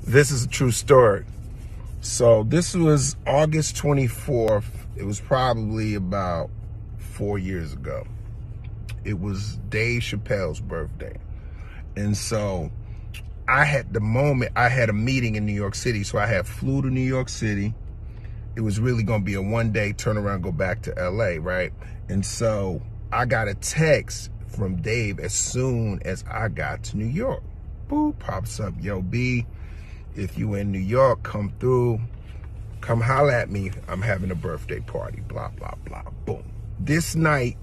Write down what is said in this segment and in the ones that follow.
This is a true story. So this was August 24th. It was probably about 4 years ago. It was Dave Chappelle's birthday. And so I had a meeting in New York City. So I had flew to New York City. It was really going to be a one-day turnaround, go back to LA, right? And so I got a text from Dave as soon as I got to New York. Boop, pops up, yo, B, if you in New York, come through, come holler at me. I'm having a birthday party, blah, blah, blah, boom. This night,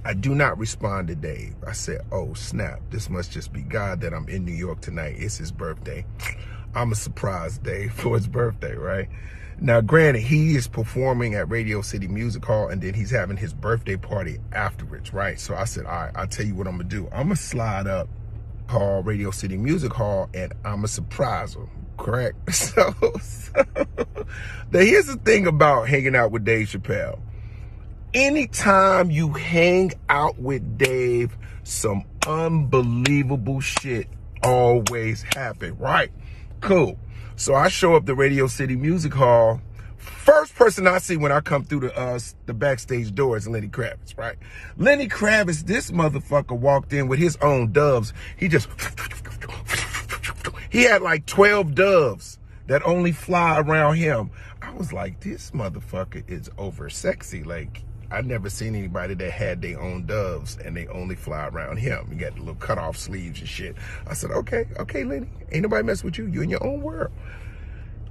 I do not respond to Dave. I said, oh, snap, this must just be God that I'm in New York tonight. It's his birthday. I'm a surprise Dave for his birthday, right? Now, granted, he is performing at Radio City Music Hall, and then he's having his birthday party afterwards, right? So I said, all right, I'll tell you what I'm going to do. I'm going to slide up, call Radio City Music Hall, and I'm going to surprise him, correct? So here's the thing about hanging out with Dave Chappelle. Anytime you hang out with Dave, some unbelievable shit always happen, right? Cool. So I show up to Radio City Music Hall. First person I see when I come through the backstage door is Lenny Kravitz, right? Lenny Kravitz, this motherfucker walked in with his own doves. He had like 12 doves that only fly around him. I was like, this motherfucker is over sexy. Like, I've never seen anybody that had their own doves and they only fly around him. You got the little cut off sleeves and shit. I said, okay, Lenny, ain't nobody mess with you. You in your own world.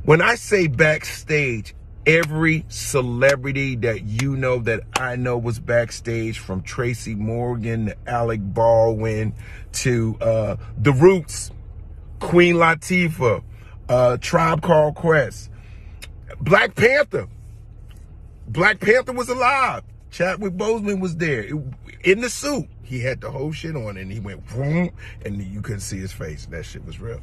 When I say backstage, every celebrity that you know that I know was backstage, from Tracy Morgan to Alec Baldwin to The Roots, Queen Latifah, Tribe Called Quest, Black Panther. Black Panther was alive. Chadwick Boseman was there in the suit. He had the whole shit on and he went vroom, and you couldn't see his face. That shit was real.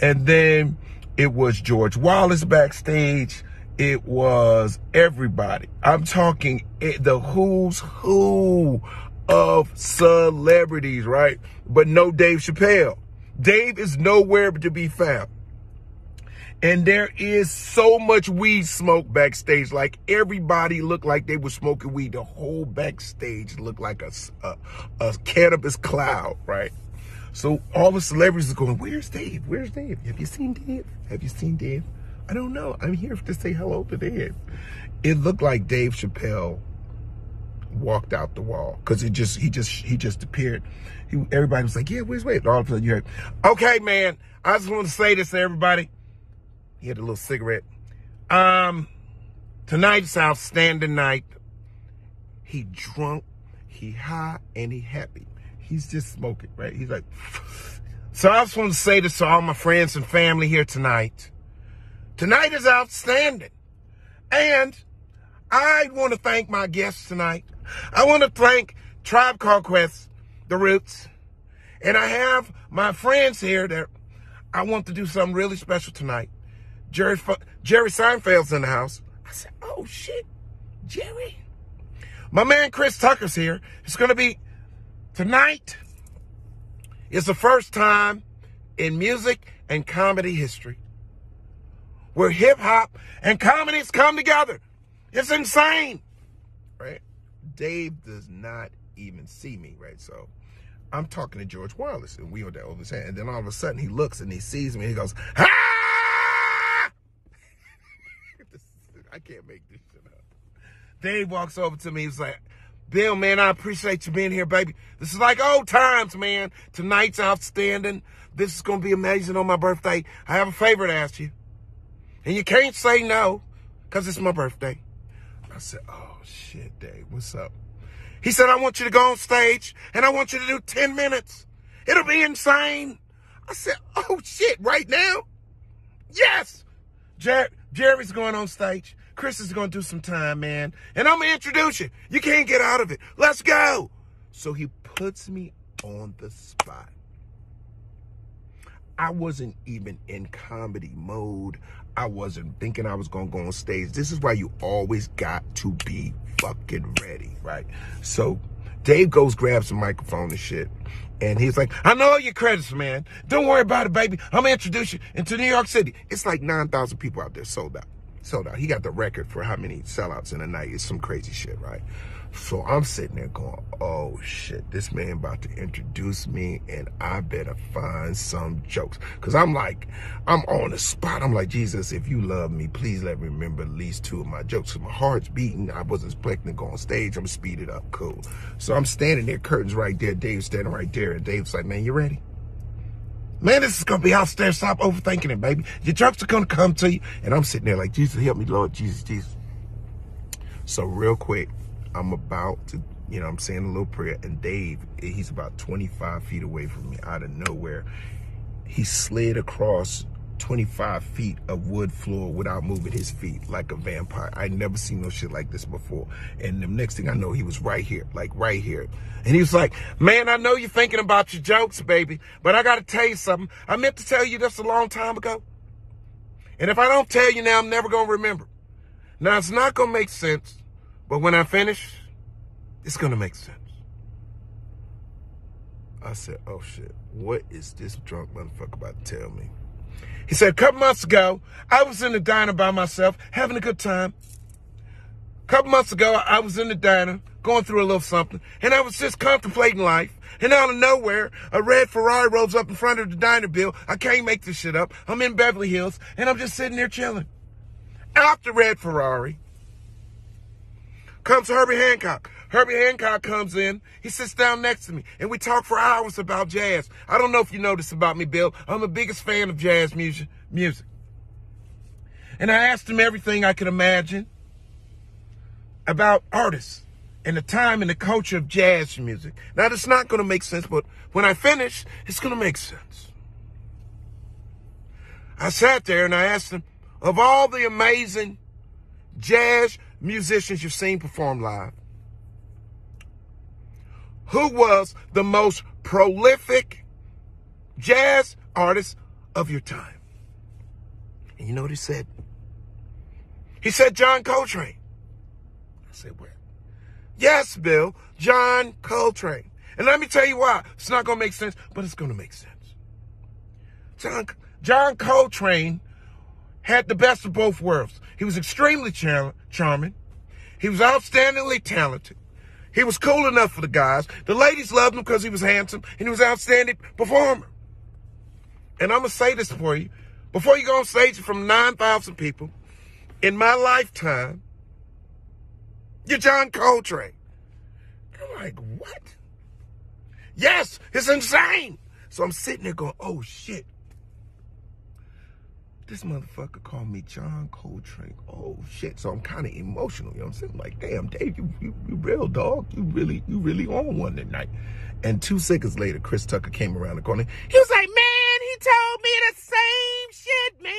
And then it was George Wallace backstage. It was everybody. I'm talking the who's who of celebrities, right? But no Dave Chappelle. Dave is nowhere to be found. And there is so much weed smoke backstage. Like, everybody looked like they were smoking weed. The whole backstage looked like a cannabis cloud, right? So all the celebrities are going, where's Dave? Where's Dave? Have you seen Dave? Have you seen Dave? I don't know. I'm here to say hello to Dave. It looked like Dave Chappelle walked out the wall, because he just appeared. Everybody was like, yeah, where's Wade? All of a sudden you heard, okay, man, I just want to say this to everybody. He had a little cigarette. Tonight's outstanding night. He drunk, he high, and he happy. He's just smoking, right? He's like, so I just want to say this to all my friends and family here tonight. Tonight is outstanding. And I want to thank my guests tonight. I want to thank Tribe Called Quest, The Roots. And I have my friends here that I want to do something really special tonight. Jerry Seinfeld's in the house. I said, oh, shit, Jerry. My man Chris Tucker's here. It's going to be, tonight is the first time in music and comedy history where hip-hop and comedies come together. It's insane, right? Dave does not even see me, right? So I'm talking to George Wallace, and we are there over his hand. And then all of a sudden, he looks and he sees me, and he goes, ah! I can't make this shit up. Dave walks over to me. He's like, Bill, man, I appreciate you being here, baby. This is like old times, man. Tonight's outstanding. This is going to be amazing on my birthday. I have a favor to ask you. And you can't say no, because it's my birthday. I said, oh, shit, Dave, what's up? He said, I want you to go on stage, and I want you to do 10 minutes. It'll be insane. I said, oh, shit, right now? Yes. Jerry's going on stage. Chris is going to do some time, man. And I'm going to introduce you. You can't get out of it. Let's go. So he puts me on the spot. I wasn't even in comedy mode. I wasn't thinking I was going to go on stage. This is why you always got to be fucking ready, right? So Dave goes, grabs the microphone and shit. And he's like, I know all your credits, man. Don't worry about it, baby. I'm going to introduce you into New York City. It's like 9,000 people out there sold out. Sold out. He got the record for how many sellouts in a night. It's some crazy shit, right? So I'm sitting there going, oh shit, this man about to introduce me and I better find some jokes. Cause I'm like, I'm on the spot. I'm like, Jesus, if you love me, please let me remember at least 2 of my jokes. Cause my heart's beating. I wasn't expecting to go on stage. I'm gonna speed it up. Cool. So I'm standing there, curtains right there. Dave's standing right there. And Dave's like, man, you ready? Man, this is going to be outstairs. Stop overthinking it, baby. Your jokes are going to come to you. And I'm sitting there like, Jesus, help me, Lord. Jesus, Jesus. So real quick, I'm about to, you know, I'm saying a little prayer. And Dave, he's about 25 feet away from me out of nowhere. He slid across 25 feet of wood floor without moving his feet like a vampire. I never seen no shit like this before. And the next thing I know, he was right here, like right here. And he was like, man, I know you're thinking about your jokes, baby, but I got to tell you something. I meant to tell you this a long time ago. And if I don't tell you now, I'm never going to remember. Now, it's not going to make sense, but when I finish, it's going to make sense. I said, oh shit, what is this drunk motherfucker about to tell me? He said, a couple months ago, I was in the diner by myself, having a good time. A couple months ago, I was in the diner, going through a little something, and I was just contemplating life. And out of nowhere, a red Ferrari rolls up in front of the diner bill. I can't make this shit up. I'm in Beverly Hills, and I'm just sitting there chilling. Out the red Ferrari comes Herbie Hancock. Herbie Hancock comes in. He sits down next to me, and we talk for hours about jazz. I don't know if you know this about me, Bill. I'm the biggest fan of jazz music. And I asked him everything I could imagine about artists and the time and the culture of jazz music. Now, it's not going to make sense, but when I finish, it's going to make sense. I sat there and I asked him, of all the amazing jazz musicians you've seen perform live, who was the most prolific jazz artist of your time? And you know what he said? He said John Coltrane. I said, where? Yes, Bill, John Coltrane. And let me tell you why. It's not going to make sense, but it's going to make sense. John Coltrane had the best of both worlds. He was extremely charming. He was outstandingly talented. He was cool enough for the guys. The ladies loved him because he was handsome and he was an outstanding performer. And I'm going to say this for you. Before you go on stage from 9,000 people, in my lifetime, you're John Coltrane. I'm like, what? Yes, it's insane. So I'm sitting there going, oh, shit. This motherfucker called me John Coltrane. Oh, shit. So I'm kind of emotional. You know what I'm saying? I'm like, damn, Dave, you real, dog. You really on one tonight. And 2 seconds later, Chris Tucker came around the corner. He was like, man, he told me the same shit, man.